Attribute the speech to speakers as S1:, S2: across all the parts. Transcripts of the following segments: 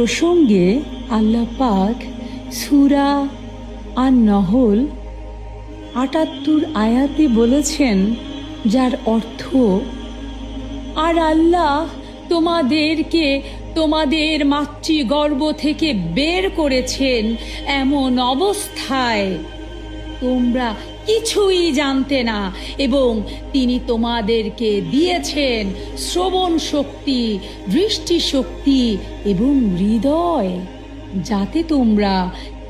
S1: প্রসঙ্গে আল্লাহ পাক সূরা আন-নহল ৭৮ আয়াতে বলেছেন, যার অর্থ, আর আল্লাহ তোমাদেরকে তোমাদের মাতৃগর্ভ থেকে বের করেছেন এমন অবস্থায় তোমরা কিছুই জানতে না, এবং তিনি তোমাদেরকে দিয়েছেন শ্রবণ শক্তি, দৃষ্টি শক্তি এবং হৃদয়, যাতে তোমরা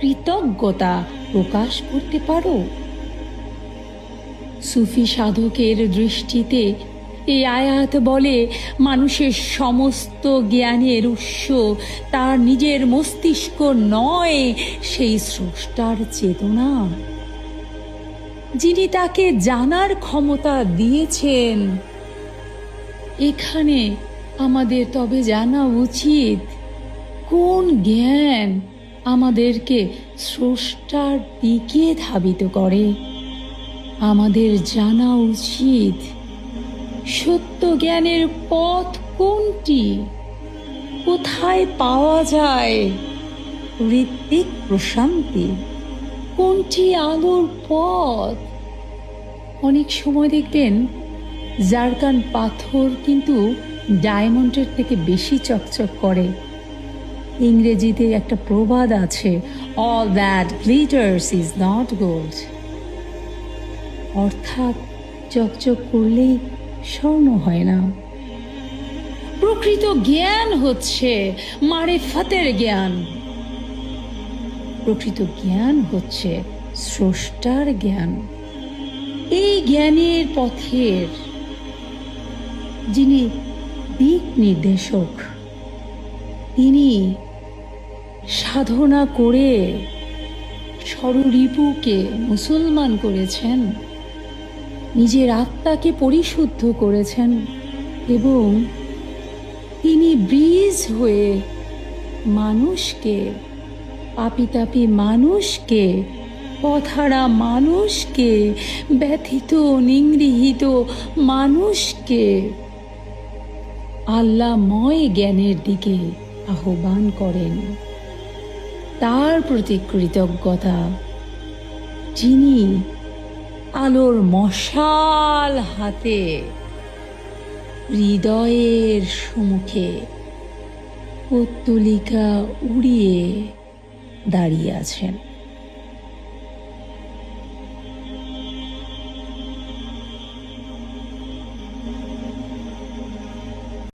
S1: কৃতজ্ঞতা প্রকাশ করতে পারো। সুফি সাধকের দৃষ্টিতে এই আয়াত বলে, মানুষের সমস্ত জ্ঞানের উৎস তার নিজের মস্তিষ্ক নয়, সেই স্রষ্টার চেতনা, যিনি তাকে জানার ক্ষমতা দিয়েছেন। এখানে আমাদের তবে জানা উচিত কোন জ্ঞান আমাদেরকে স্রষ্টার দিকে ধাবিত করে। আমাদের জানা উচিত সত্য জ্ঞানের পথ কোনটি, কোথায় পাওয়া যায় ঋত্বিক প্রশান্তি, কোনটি আলোর পথ। অনেক সময় দেখবেন জারকান পাথর কিন্তু ডায়মন্ডের থেকে বেশি চকচক করে। ইংরেজিতে একটা প্রবাদ আছে, all that glitters is not gold, অর্থাৎ চকচক করলেই স্বর্ণ হয় না। প্রকৃত জ্ঞান হচ্ছে মারিফাতের জ্ঞান, প্রকৃত জ্ঞান হচ্ছে স্রষ্টার জ্ঞান। এই জ্ঞানের পথের যিনি দিক নির্দেশক, তিনি সাধনা করে ষড়রিপুকে মুসলমান করেছেন, নিজের আত্মাকে পরিশুদ্ধ করেছেন, এবং তিনি ব্রিজ হয়ে মানুষকে, পাপী মানুষকে, পথহারা মানুষকে, ব্যথিত নিগৃহীত মানুষকে আল্লাহময় জ্ঞানের দিকে আহ্বান করেন। তার প্রতি কৃতজ্ঞতা, যিনি আলোর মশাল হাতে হৃদয়ের সম্মুখে পত্তলিকা উড়িয়ে দাঁড়িয়ে আছেন।